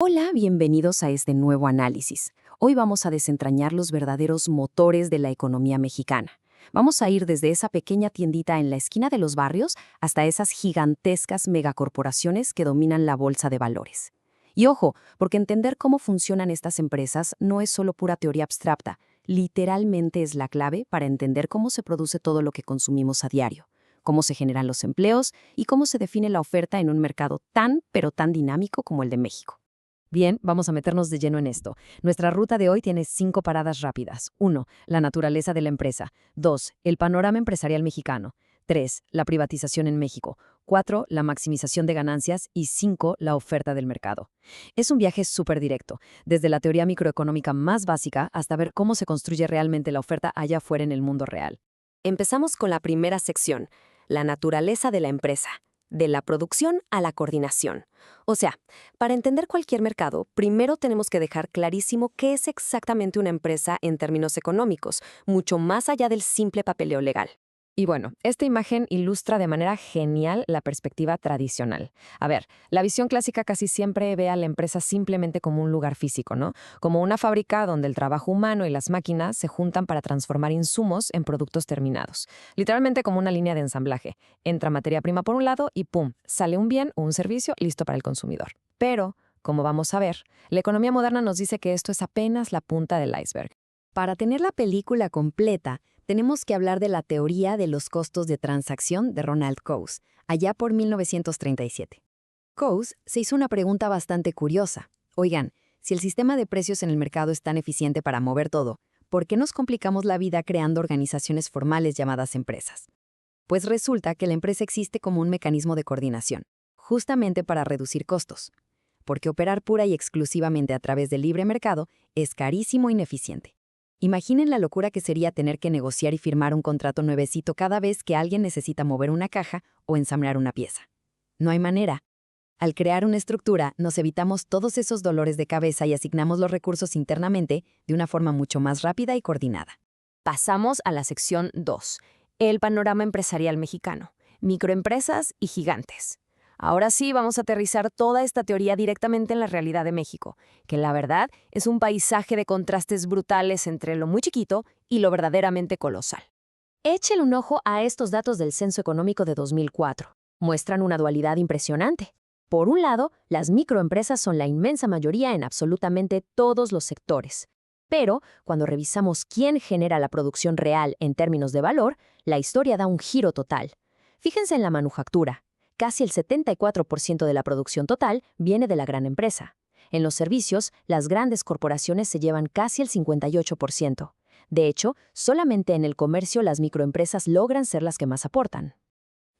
Hola, bienvenidos a este nuevo análisis. Hoy vamos a desentrañar los verdaderos motores de la economía mexicana. Vamos a ir desde esa pequeña tiendita en la esquina de los barrios hasta esas gigantescas megacorporaciones que dominan la bolsa de valores. Y ojo, porque entender cómo funcionan estas empresas no es solo pura teoría abstracta, literalmente es la clave para entender cómo se produce todo lo que consumimos a diario, cómo se generan los empleos y cómo se define la oferta en un mercado tan, pero tan dinámico como el de México. Bien, vamos a meternos de lleno en esto. Nuestra ruta de hoy tiene 5 paradas rápidas. 1. La naturaleza de la empresa. 2. El panorama empresarial mexicano. 3. La privatización en México. 4. La maximización de ganancias. Y 5. La oferta del mercado. Es un viaje súper directo, desde la teoría microeconómica más básica hasta ver cómo se construye realmente la oferta allá afuera en el mundo real. Empezamos con la primera sección, la naturaleza de la empresa. De la producción a la coordinación. O sea, para entender cualquier mercado, primero tenemos que dejar clarísimo qué es exactamente una empresa en términos económicos, mucho más allá del simple papeleo legal. Y bueno, esta imagen ilustra de manera genial la perspectiva tradicional. A ver, la visión clásica casi siempre ve a la empresa simplemente como un lugar físico, ¿no? Como una fábrica donde el trabajo humano y las máquinas se juntan para transformar insumos en productos terminados. Literalmente como una línea de ensamblaje. Entra materia prima por un lado y ¡pum!, sale un bien o un servicio listo para el consumidor. Pero, como vamos a ver, la economía moderna nos dice que esto es apenas la punta del iceberg. Para tener la película completa, tenemos que hablar de la teoría de los costos de transacción de Ronald Coase, allá por 1937. Coase se hizo una pregunta bastante curiosa. Oigan, si el sistema de precios en el mercado es tan eficiente para mover todo, ¿por qué nos complicamos la vida creando organizaciones formales llamadas empresas? Pues resulta que la empresa existe como un mecanismo de coordinación, justamente para reducir costos, porque operar pura y exclusivamente a través del libre mercado es carísimo e ineficiente. Imaginen la locura que sería tener que negociar y firmar un contrato nuevecito cada vez que alguien necesita mover una caja o ensamblar una pieza. No hay manera. Al crear una estructura, nos evitamos todos esos dolores de cabeza y asignamos los recursos internamente de una forma mucho más rápida y coordinada. Pasamos a la sección 2, el panorama empresarial mexicano, microempresas y gigantes. Ahora sí vamos a aterrizar toda esta teoría directamente en la realidad de México, que la verdad es un paisaje de contrastes brutales entre lo muy chiquito y lo verdaderamente colosal. Échele un ojo a estos datos del Censo Económico de 2004. Muestran una dualidad impresionante. Por un lado, las microempresas son la inmensa mayoría en absolutamente todos los sectores. Pero, cuando revisamos quién genera la producción real en términos de valor, la historia da un giro total. Fíjense en la manufactura. Casi el 74% de la producción total viene de la gran empresa. En los servicios, las grandes corporaciones se llevan casi el 58%. De hecho, solamente en el comercio las microempresas logran ser las que más aportan.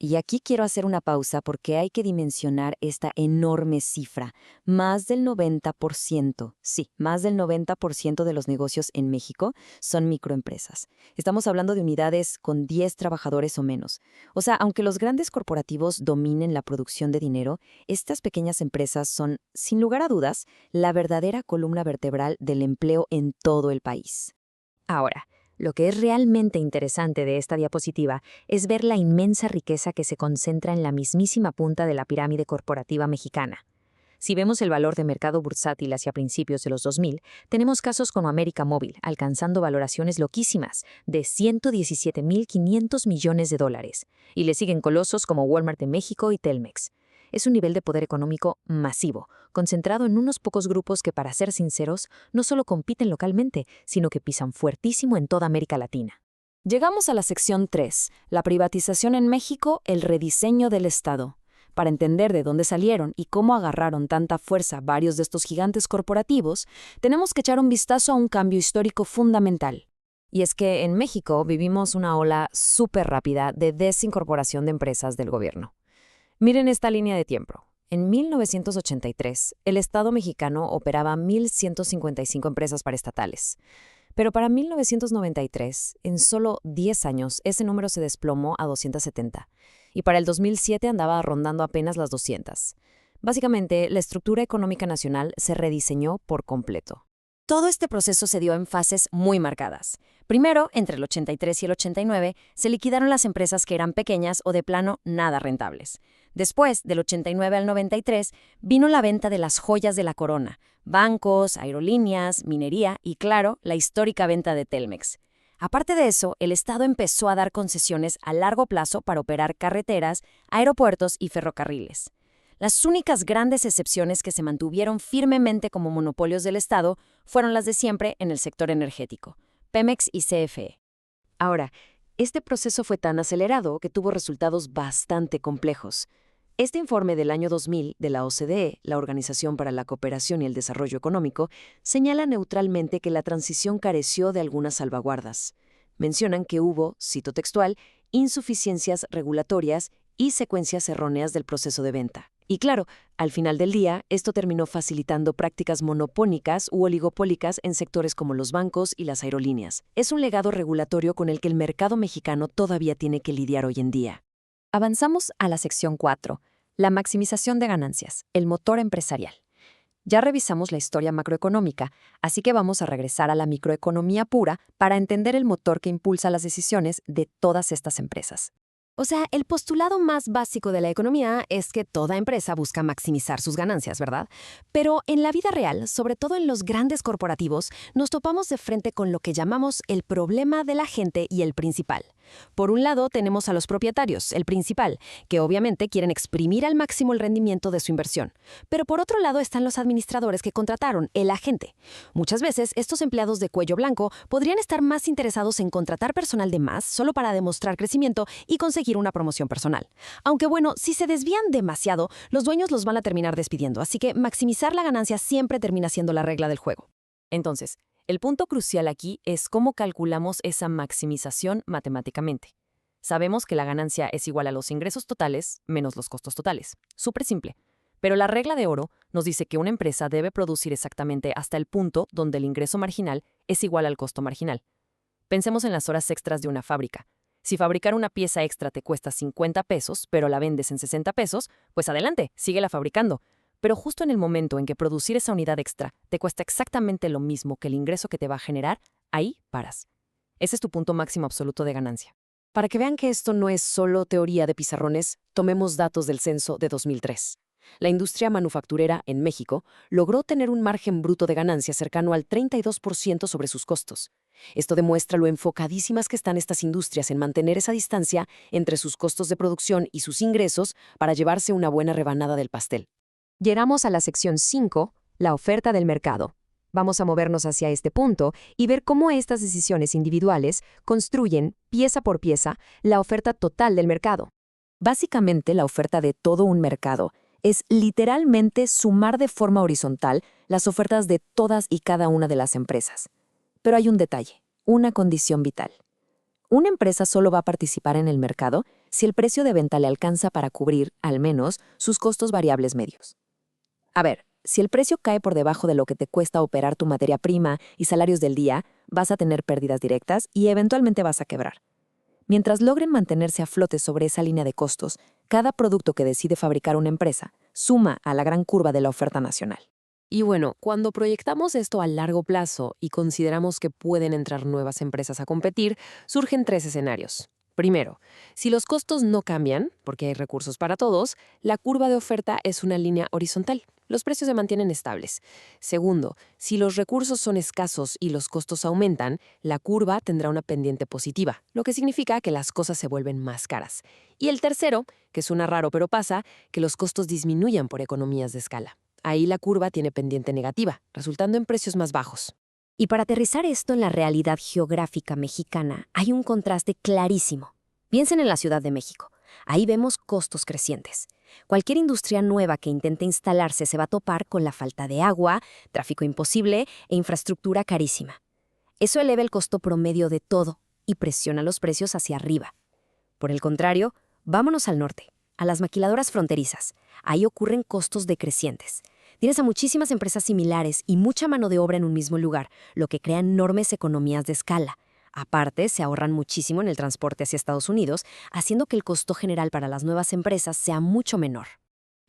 Y aquí quiero hacer una pausa porque hay que dimensionar esta enorme cifra. Más del 90%, sí, más del 90% de los negocios en México son microempresas. Estamos hablando de unidades con 10 trabajadores o menos. O sea, aunque los grandes corporativos dominen la producción de dinero, estas pequeñas empresas son, sin lugar a dudas, la verdadera columna vertebral del empleo en todo el país. Ahora, lo que es realmente interesante de esta diapositiva es ver la inmensa riqueza que se concentra en la mismísima punta de la pirámide corporativa mexicana. Si vemos el valor de mercado bursátil hacia principios de los 2000, tenemos casos como América Móvil, alcanzando valoraciones loquísimas de $117.500 millones, y le siguen colosos como Walmart de México y Telmex. Es un nivel de poder económico masivo, concentrado en unos pocos grupos que, para ser sinceros, no solo compiten localmente, sino que pisan fuertísimo en toda América Latina. Llegamos a la sección 3, la privatización en México, el rediseño del Estado. Para entender de dónde salieron y cómo agarraron tanta fuerza varios de estos gigantes corporativos, tenemos que echar un vistazo a un cambio histórico fundamental. Y es que en México vivimos una ola súper rápida de desincorporación de empresas del gobierno. Miren esta línea de tiempo. En 1983, el Estado mexicano operaba 1.155 empresas paraestatales. Pero para 1993, en solo 10 años, ese número se desplomó a 270. Y para el 2007 andaba rondando apenas las 200. Básicamente, la estructura económica nacional se rediseñó por completo. Todo este proceso se dio en fases muy marcadas. Primero, entre el 83 y el 89, se liquidaron las empresas que eran pequeñas o de plano nada rentables. Después, del 89 al 93, vino la venta de las joyas de la corona, bancos, aerolíneas, minería y, claro, la histórica venta de Telmex. Aparte de eso, el Estado empezó a dar concesiones a largo plazo para operar carreteras, aeropuertos y ferrocarriles. Las únicas grandes excepciones que se mantuvieron firmemente como monopolios del Estado fueron las de siempre en el sector energético, Pemex y CFE. Ahora, este proceso fue tan acelerado que tuvo resultados bastante complejos. Este informe del año 2000 de la OCDE, la Organización para la Cooperación y el Desarrollo Económico, señala neutralmente que la transición careció de algunas salvaguardas. Mencionan que hubo, cito textual, insuficiencias regulatorias y secuencias erróneas del proceso de venta. Y claro, al final del día, esto terminó facilitando prácticas monopólicas u oligopólicas en sectores como los bancos y las aerolíneas. Es un legado regulatorio con el que el mercado mexicano todavía tiene que lidiar hoy en día. Avanzamos a la sección 4, la maximización de ganancias, el motor empresarial. Ya revisamos la historia macroeconómica, así que vamos a regresar a la microeconomía pura para entender el motor que impulsa las decisiones de todas estas empresas. O sea, el postulado más básico de la economía es que toda empresa busca maximizar sus ganancias, ¿verdad? Pero en la vida real, sobre todo en los grandes corporativos, nos topamos de frente con lo que llamamos el problema de la gente y el principal. Por un lado, tenemos a los propietarios, el principal, que obviamente quieren exprimir al máximo el rendimiento de su inversión. Pero por otro lado están los administradores que contrataron, el agente. Muchas veces, estos empleados de cuello blanco podrían estar más interesados en contratar personal de más solo para demostrar crecimiento y conseguir una promoción personal. Aunque bueno, si se desvían demasiado, los dueños los van a terminar despidiendo, así que maximizar la ganancia siempre termina siendo la regla del juego. Entonces, el punto crucial aquí es cómo calculamos esa maximización matemáticamente. Sabemos que la ganancia es igual a los ingresos totales menos los costos totales. Súper simple. Pero la regla de oro nos dice que una empresa debe producir exactamente hasta el punto donde el ingreso marginal es igual al costo marginal. Pensemos en las horas extras de una fábrica. Si fabricar una pieza extra te cuesta 50 pesos, pero la vendes en 60 pesos, pues adelante, síguela fabricando. Pero justo en el momento en que producir esa unidad extra te cuesta exactamente lo mismo que el ingreso que te va a generar, ahí paras. Ese es tu punto máximo absoluto de ganancia. Para que vean que esto no es solo teoría de pizarrones, tomemos datos del censo de 2003. La industria manufacturera en México logró tener un margen bruto de ganancia cercano al 32% sobre sus costos. Esto demuestra lo enfocadísimas que están estas industrias en mantener esa distancia entre sus costos de producción y sus ingresos para llevarse una buena rebanada del pastel. Llegamos a la sección 5, la oferta del mercado. Vamos a movernos hacia este punto y ver cómo estas decisiones individuales construyen, pieza por pieza, la oferta total del mercado. Básicamente, la oferta de todo un mercado es literalmente sumar de forma horizontal las ofertas de todas y cada una de las empresas. Pero hay un detalle, una condición vital. Una empresa solo va a participar en el mercado si el precio de venta le alcanza para cubrir, al menos, sus costos variables medios. A ver, si el precio cae por debajo de lo que te cuesta operar tu materia prima y salarios del día, vas a tener pérdidas directas y eventualmente vas a quebrar. Mientras logren mantenerse a flote sobre esa línea de costos, cada producto que decide fabricar una empresa suma a la gran curva de la oferta nacional. Y bueno, cuando proyectamos esto a largo plazo y consideramos que pueden entrar nuevas empresas a competir, surgen 3 escenarios. Primero, si los costos no cambian, porque hay recursos para todos, la curva de oferta es una línea horizontal. Los precios se mantienen estables. Segundo, si los recursos son escasos y los costos aumentan, la curva tendrá una pendiente positiva, lo que significa que las cosas se vuelven más caras. Y el tercero, que suena raro pero pasa, que los costos disminuyan por economías de escala. Ahí la curva tiene pendiente negativa, resultando en precios más bajos. Y para aterrizar esto en la realidad geográfica mexicana, hay un contraste clarísimo. Piensen en la Ciudad de México. Ahí vemos costos crecientes. Cualquier industria nueva que intente instalarse se va a topar con la falta de agua, tráfico imposible e infraestructura carísima. Eso eleva el costo promedio de todo y presiona los precios hacia arriba. Por el contrario, vámonos al norte, a las maquiladoras fronterizas. Ahí ocurren costos decrecientes. Tienes a muchísimas empresas similares y mucha mano de obra en un mismo lugar, lo que crea enormes economías de escala. Aparte, se ahorran muchísimo en el transporte hacia Estados Unidos, haciendo que el costo general para las nuevas empresas sea mucho menor.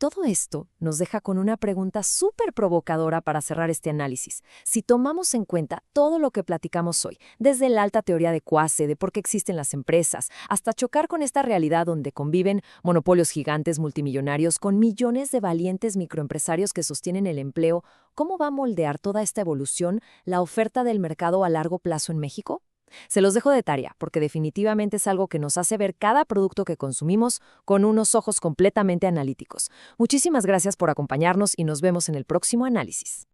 Todo esto nos deja con una pregunta súper provocadora para cerrar este análisis. Si tomamos en cuenta todo lo que platicamos hoy, desde la alta teoría de Quase, de por qué existen las empresas, hasta chocar con esta realidad donde conviven monopolios gigantes multimillonarios con millones de valientes microempresarios que sostienen el empleo, ¿cómo va a moldear toda esta evolución la oferta del mercado a largo plazo en México? Se los dejo de tarea, porque definitivamente es algo que nos hace ver cada producto que consumimos con unos ojos completamente analíticos. Muchísimas gracias por acompañarnos y nos vemos en el próximo análisis.